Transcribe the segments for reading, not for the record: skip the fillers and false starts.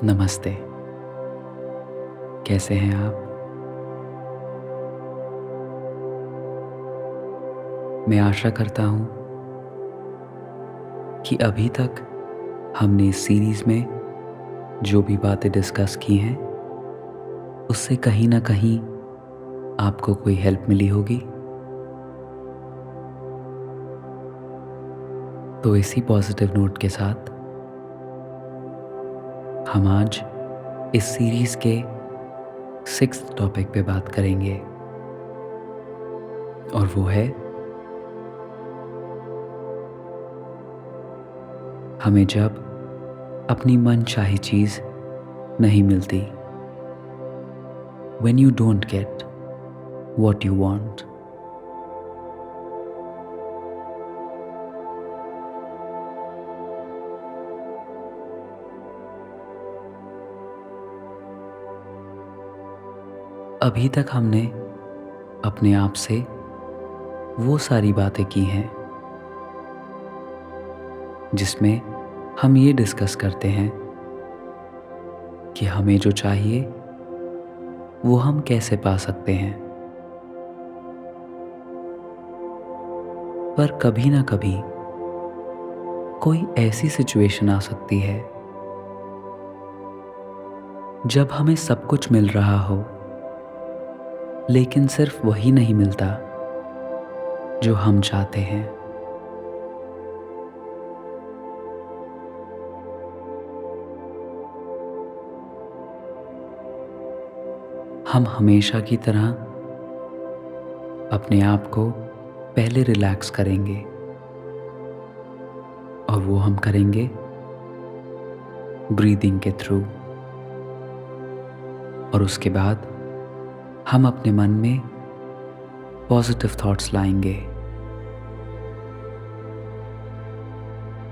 नमस्ते। कैसे हैं आप? मैं आशा करता हूँ कि अभी तक हमने इस सीरीज़ में जो भी बातें डिस्कस की हैं, उससे कहीं न कहीं आपको कोई हेल्प मिली होगी। तो इसी पॉज़िटिव नोट के साथ हम आज इस सीरीज़ के 6th टॉपिक पे बात करेंगे और वो है हमें जब अपनी मनचाही चीज़ नहीं मिलती। When you don't get what you want। अभी तक हमने अपने आप से वो सारी बातें की हैं जिसमें हम ये डिस्कस करते हैं कि हमें जो चाहिए वो हम कैसे पा सकते हैं। पर कभी ना कभी कोई ऐसी सिचुएशन आ सकती है जब हमें सब कुछ मिल रहा हो लेकिन सिर्फ वही नहीं मिलता जो हम चाहते हैं। हम हमेशा की तरह अपने आप को पहले रिलैक्स करेंगे और वो हम करेंगे ब्रीदिंग के थ्रू। और उसके बाद हम अपने मन में पॉजिटिव थॉट्स लाएंगे,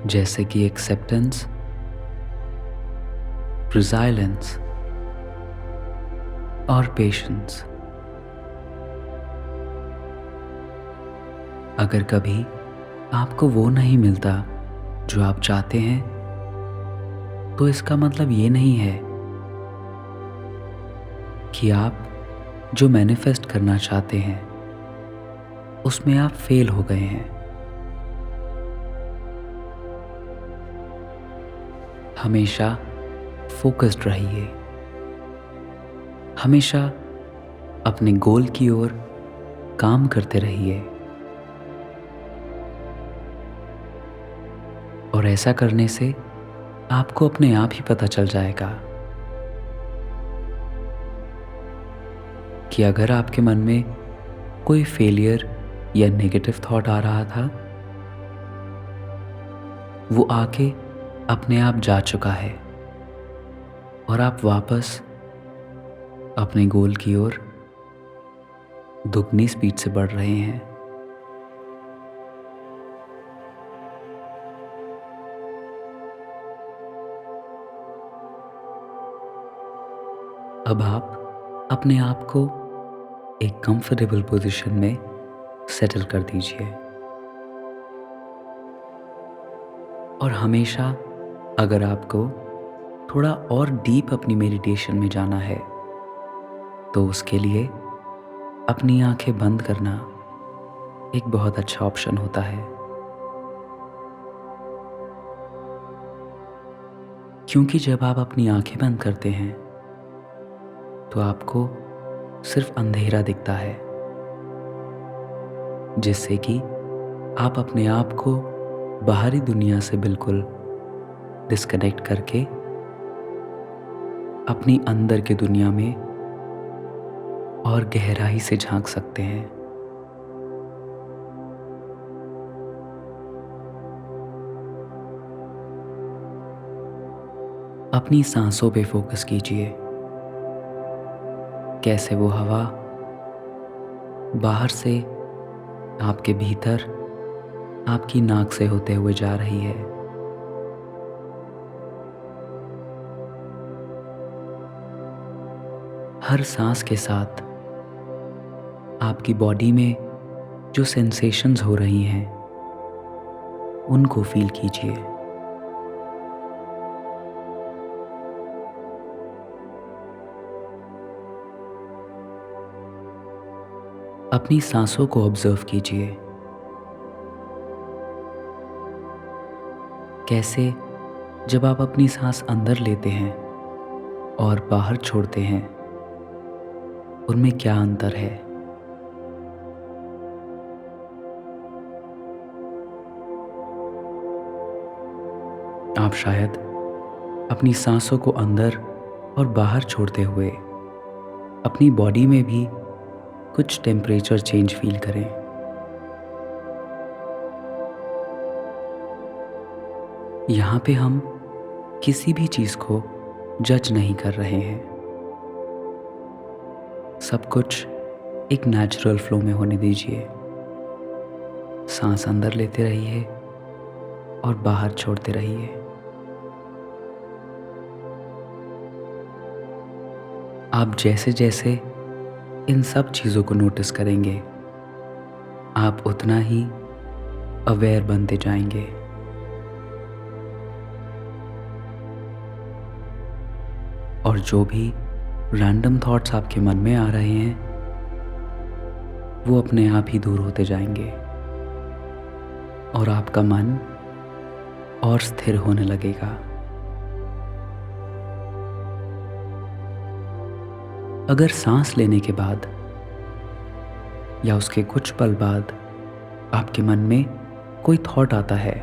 जैसे कि एक्सेप्टेंस, रिजाइलेंस और पेशेंस। अगर कभी आपको वो नहीं मिलता जो आप चाहते हैं, तो इसका मतलब ये नहीं है कि आप जो मैनिफेस्ट करना चाहते हैं उसमें आप फेल हो गए हैं। हमेशा फोकस्ड रहिए, हमेशा अपने गोल की ओर काम करते रहिए और ऐसा करने से आपको अपने आप ही पता चल जाएगा कि अगर आपके मन में कोई फेलियर या नेगेटिव थॉट आ रहा था, वो आके अपने आप जा चुका है और आप वापस अपने गोल की ओर दुगनी स्पीड से बढ़ रहे हैं। अब आप अपने आप को एक कंफर्टेबल पोजीशन में सेटल कर दीजिए और हमेशा अगर आपको थोड़ा और डीप अपनी मेडिटेशन में जाना है तो उसके लिए अपनी आंखें बंद करना एक बहुत अच्छा ऑप्शन होता है, क्योंकि जब आप अपनी आंखें बंद करते हैं तो आपको सिर्फ अंधेरा दिखता है, जिससे कि आप अपने आप को बाहरी दुनिया से बिल्कुल डिस्कनेक्ट करके अपनी अंदर की दुनिया में और गहराई से झांक सकते हैं। अपनी सांसों पे फोकस कीजिए, कैसे वो हवा बाहर से आपके भीतर आपकी नाक से होते हुए जा रही है। हर सांस के साथ आपकी बॉडी में जो सेंसेशंस हो रही हैं उनको फील कीजिए। अपनी सांसों को ऑब्जर्व कीजिए। कैसे जब आप अपनी सांस अंदर लेते हैं और बाहर छोड़ते हैं, उनमें क्या अंतर है? आप शायद अपनी सांसों को अंदर और बाहर छोड़ते हुए अपनी बॉडी में भी कुछ टेम्परेचर चेंज फील करें। यहाँ पे हम किसी भी चीज़ को जज नहीं कर रहे हैं। सब कुछ एक नेचुरल फ्लो में होने दीजिए। सांस अंदर लेते रहिए और बाहर छोड़ते रहिए। आप जैसे जैसे इन सब चीज़ों को नोटिस करेंगे, आप उतना ही अवेयर बनते जाएंगे। और जो भी रैंडम थॉट्स आपके मन में आ रहे हैं, वो अपने आप ही दूर होते जाएंगे और आपका मन और स्थिर होने लगेगा। अगर सांस लेने के बाद या उसके कुछ पल बाद आपके मन में कोई थॉट आता है,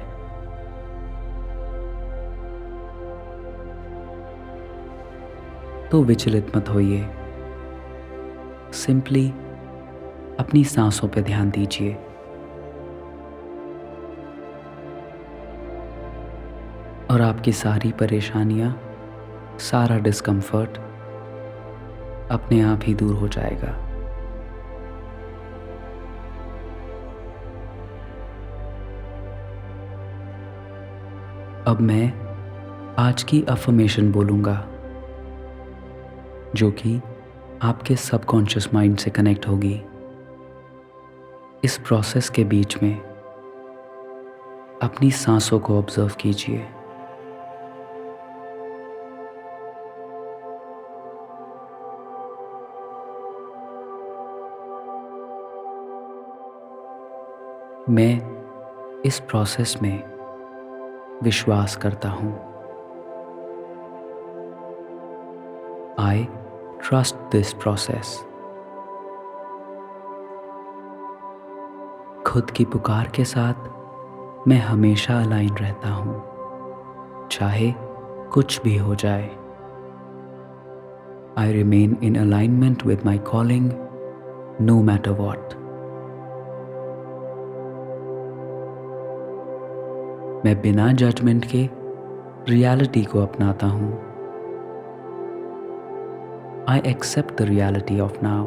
तो विचलित मत होइए। सिंपली अपनी सांसों पर ध्यान दीजिए। और आपकी सारी परेशानियां, सारा डिस्कम्फर्ट अपने आप ही दूर हो जाएगा। अब मैं आज की अफर्मेशन बोलूंगा, जो कि आपके सबकॉन्शियस माइंड से कनेक्ट होगी। इस प्रोसेस के बीच में अपनी सांसों को ऑब्जर्व कीजिए। मैं इस प्रोसेस में विश्वास करता हूँ। I trust this process। खुद की पुकार के साथ मैं हमेशा अलाइन रहता हूँ, चाहे कुछ भी हो जाए। I remain in alignment with my calling, no matter what। मैं बिना जजमेंट के रियलिटी को अपनाता हूँ। I accept the reality of now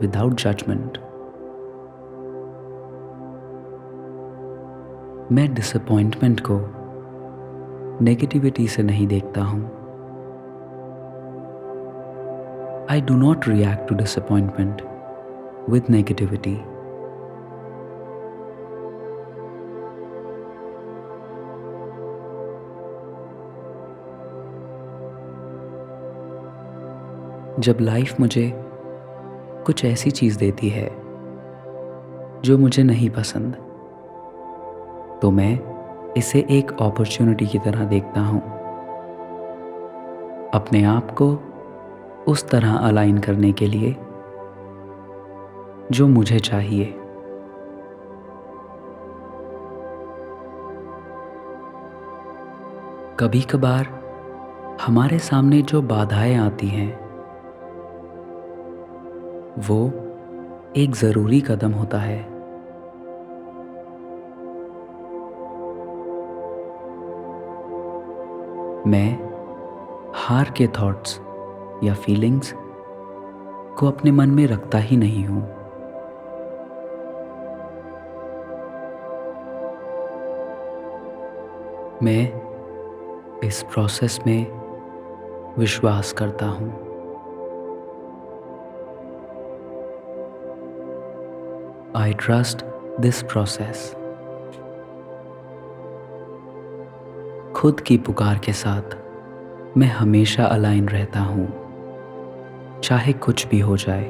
without judgment। मैं डिसअपॉइंटमेंट को नेगेटिविटी से नहीं देखता हूँ। I do not react to disappointment with negativity। जब लाइफ मुझे कुछ ऐसी चीज़ देती है जो मुझे नहीं पसंद, तो मैं इसे एक अपॉर्चुनिटी की तरह देखता हूँ, अपने आप को उस तरह अलाइन करने के लिए जो मुझे चाहिए। कभी कभार हमारे सामने जो बाधाएं आती हैं, वो एक ज़रूरी कदम होता है। मैं हार के थॉट्स या फीलिंग्स को अपने मन में रखता ही नहीं हूँ। मैं इस प्रोसेस में विश्वास करता हूँ। I trust this process। खुद की पुकार के साथ मैं हमेशा अलाइन रहता हूँ, चाहे कुछ भी हो जाए।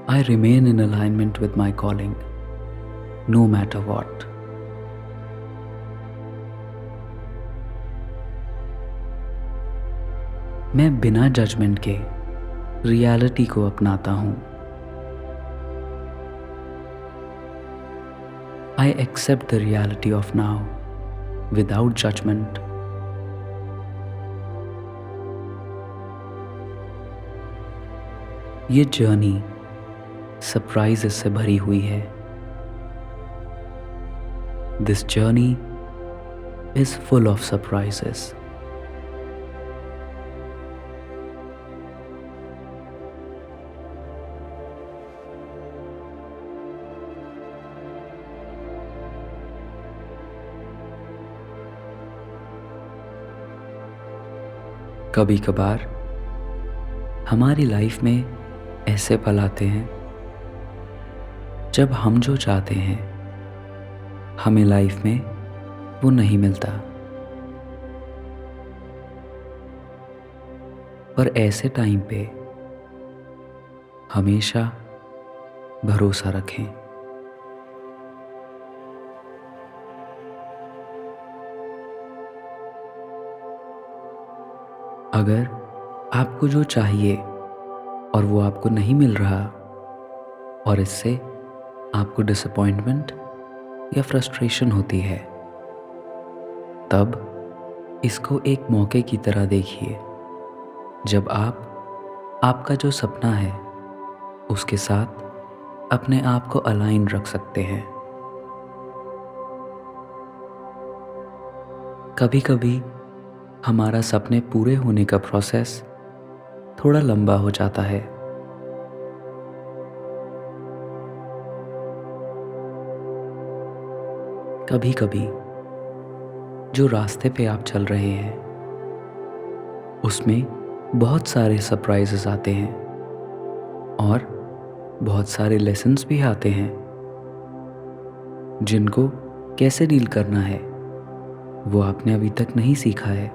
I remain in alignment with my calling, no matter what. मैं बिना जजमेंट के रियलिटी को अपनाता हूँ। I accept the reality of now without judgment. ये जर्नी सरप्राइजेस से भरी हुई है। This journey is full of surprises. कभी कभार हमारी लाइफ में ऐसे पल आते हैं जब हम जो चाहते हैं हमें लाइफ में वो नहीं मिलता, पर ऐसे टाइम पे हमेशा भरोसा रखें। अगर आपको जो चाहिए और वो आपको नहीं मिल रहा और इससे आपको डिसअपॉइंटमेंट या फ्रस्ट्रेशन होती है, तब इसको एक मौके की तरह देखिए जब आप आपका जो सपना है उसके साथ अपने आप को अलाइन रख सकते हैं। कभी कभी हमारा सपने पूरे होने का प्रोसेस थोड़ा लंबा हो जाता है। कभी कभी जो रास्ते पे आप चल रहे हैं उसमें बहुत सारे सरप्राइजेस आते हैं और बहुत सारे लेसन्स भी आते हैं जिनको कैसे डील करना है वो आपने अभी तक नहीं सीखा है।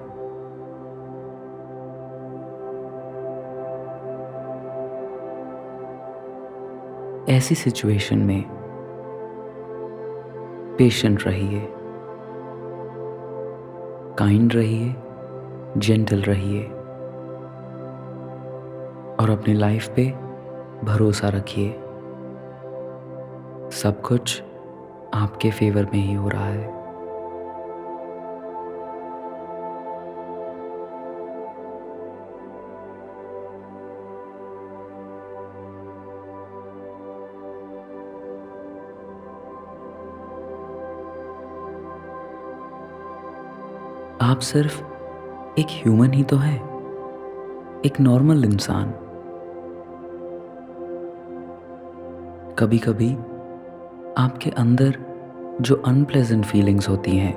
ऐसी सिचुएशन में पेशेंट रहिए, काइंड रहिए, जेंटल रहिए और अपनी लाइफ पे भरोसा रखिए। सब कुछ आपके फेवर में ही हो रहा है। आप सिर्फ एक ह्यूमन ही तो हैं, एक नॉर्मल इंसान। कभी कभी आपके अंदर जो अनप्लेजेंट फीलिंग्स होती हैं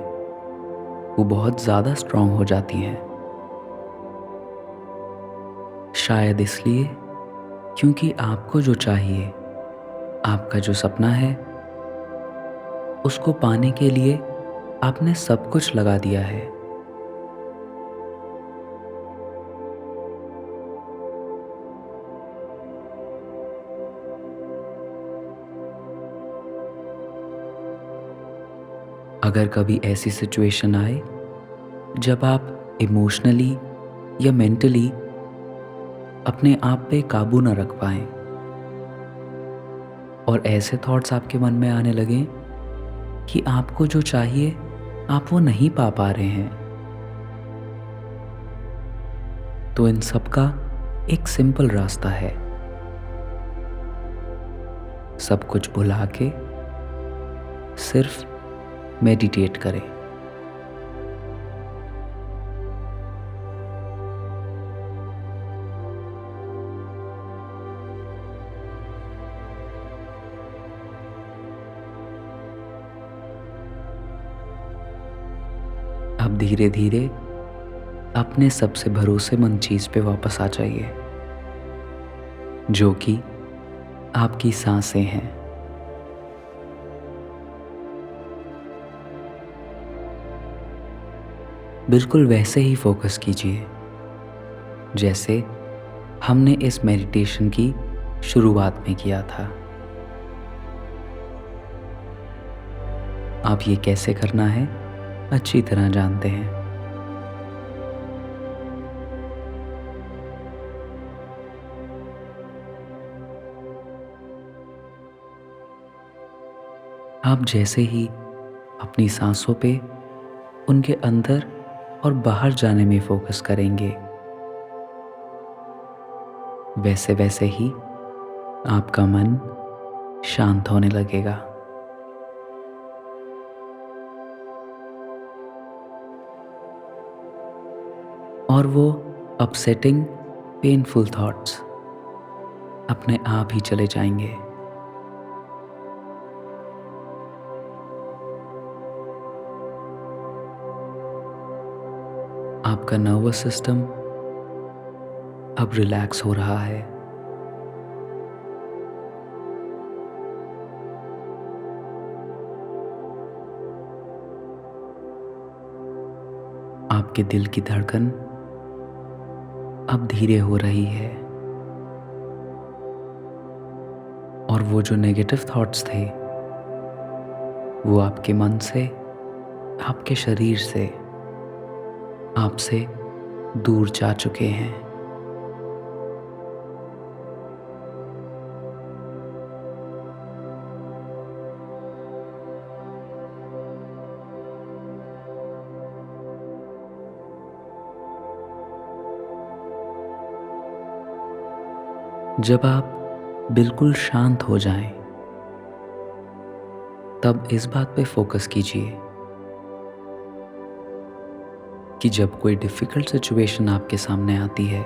वो बहुत ज़्यादा स्ट्रांग हो जाती हैं, शायद इसलिए क्योंकि आपको जो चाहिए, आपका जो सपना है, उसको पाने के लिए आपने सब कुछ लगा दिया है। अगर कभी ऐसी सिचुएशन आए जब आप इमोशनली या मेंटली अपने आप पे काबू ना रख पाएं और ऐसे थॉट्स आपके मन में आने लगें कि आपको जो चाहिए आप वो नहीं पा पा रहे हैं, तो इन सब का एक सिंपल रास्ता है। सब कुछ भुला के सिर्फ मेडिटेट करें। अब धीरे धीरे अपने सबसे भरोसेमंद चीज पे वापस आ जाइए, जो कि आपकी सांसें हैं। बिल्कुल वैसे ही फोकस कीजिए जैसे हमने इस मेडिटेशन की शुरुआत में किया था। आप ये कैसे करना है अच्छी तरह जानते हैं। आप जैसे ही अपनी सांसों पे, उनके अंदर और बाहर जाने में फोकस करेंगे, वैसे वैसे ही आपका मन शांत होने लगेगा और वो अपसेटिंग पेनफुल थॉट्स अपने आप ही चले जाएंगे। आपका नर्वस सिस्टम अब रिलैक्स हो रहा है। आपके दिल की धड़कन अब धीरे हो रही है और वो जो नेगेटिव थॉट्स थे वो आपके मन से, आपके शरीर से, आपसे दूर जा चुके हैं। जब आप बिल्कुल शांत हो जाएं, तब इस बात पे फोकस कीजिए कि जब कोई डिफिकल्ट सिचुएशन आपके सामने आती है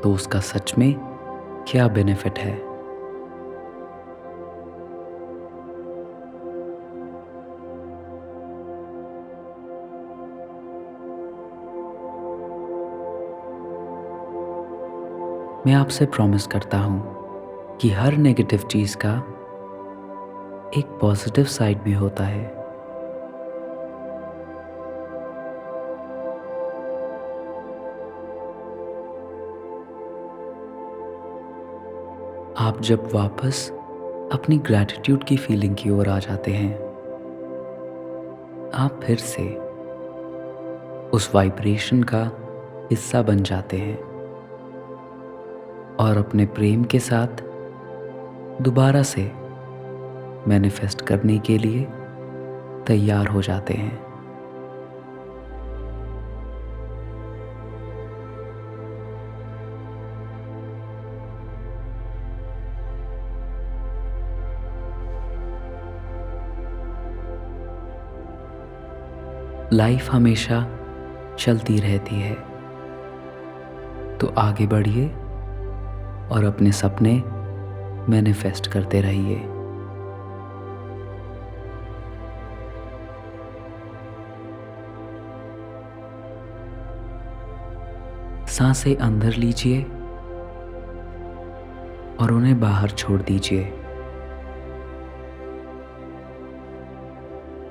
तो उसका सच में क्या बेनिफिट है। मैं आपसे प्रॉमिस करता हूं कि हर नेगेटिव चीज का एक पॉजिटिव साइड भी होता है। आप जब वापस अपनी ग्रैटिट्यूड की फीलिंग की ओर आ जाते हैं, आप फिर से उस वाइब्रेशन का हिस्सा बन जाते हैं और अपने प्रेम के साथ दोबारा से मैनिफेस्ट करने के लिए तैयार हो जाते हैं। लाइफ हमेशा चलती रहती है, तो आगे बढ़िए और अपने सपने मैनिफेस्ट करते रहिए। सांसें अंदर लीजिए और उन्हें बाहर छोड़ दीजिए।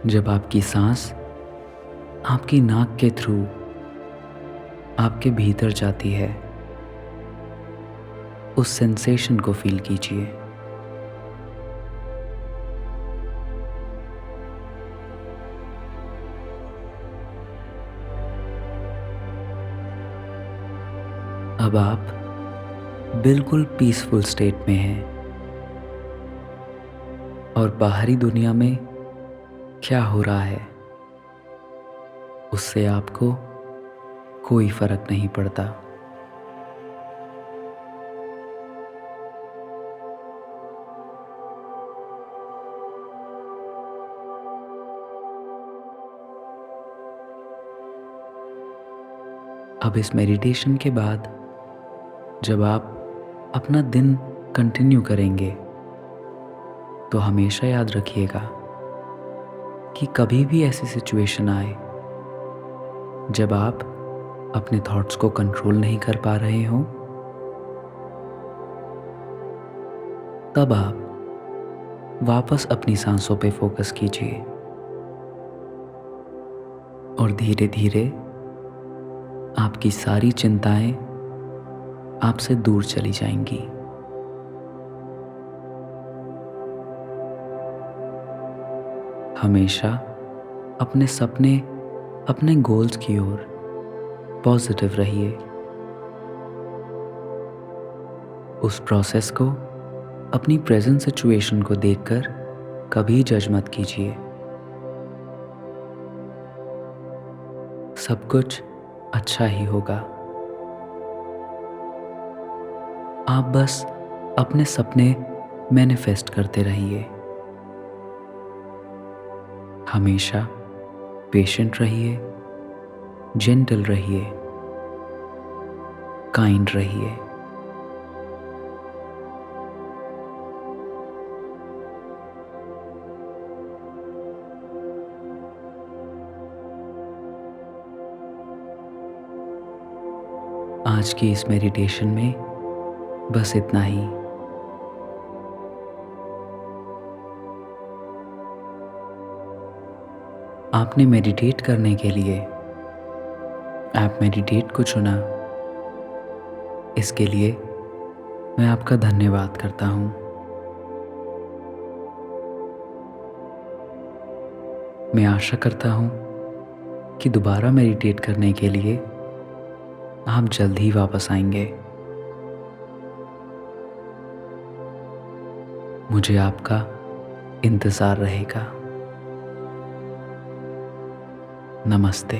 जब आपकी सांस आपकी नाक के थ्रू आपके भीतर जाती है, उस सेंसेशन को फील कीजिए। अब आप बिल्कुल पीसफुल स्टेट में हैं और बाहरी दुनिया में क्या हो रहा है उससे आपको कोई फर्क नहीं पड़ता। अब इस मेडिटेशन के बाद जब आप अपना दिन कंटिन्यू करेंगे तो हमेशा याद रखिएगा कि कभी भी ऐसी सिचुएशन आए जब आप अपने थॉट्स को कंट्रोल नहीं कर पा रहे हों, तब आप वापस अपनी सांसों पे फोकस कीजिए और धीरे धीरे आपकी सारी चिंताएं आपसे दूर चली जाएंगी। हमेशा अपने सपने, अपने गोल्स की ओर पॉजिटिव रहिए। उस प्रोसेस को, अपनी प्रेजेंट सिचुएशन को देखकर कभी जज मत कीजिए। सब कुछ अच्छा ही होगा। आप बस अपने सपने मैनिफेस्ट करते रहिए। हमेशा पेशेंट रहिए, जेंटल रहिए, काइंड रहिए। आज की इस मेडिटेशन में बस इतना ही। आपने मेडिटेट करने के लिए ऐप मेडिटेट को चुना, इसके लिए मैं आपका धन्यवाद करता हूँ। मैं आशा करता हूँ कि दोबारा मेडिटेट करने के लिए आप जल्द ही वापस आएंगे। मुझे आपका इंतज़ार रहेगा। नमस्ते।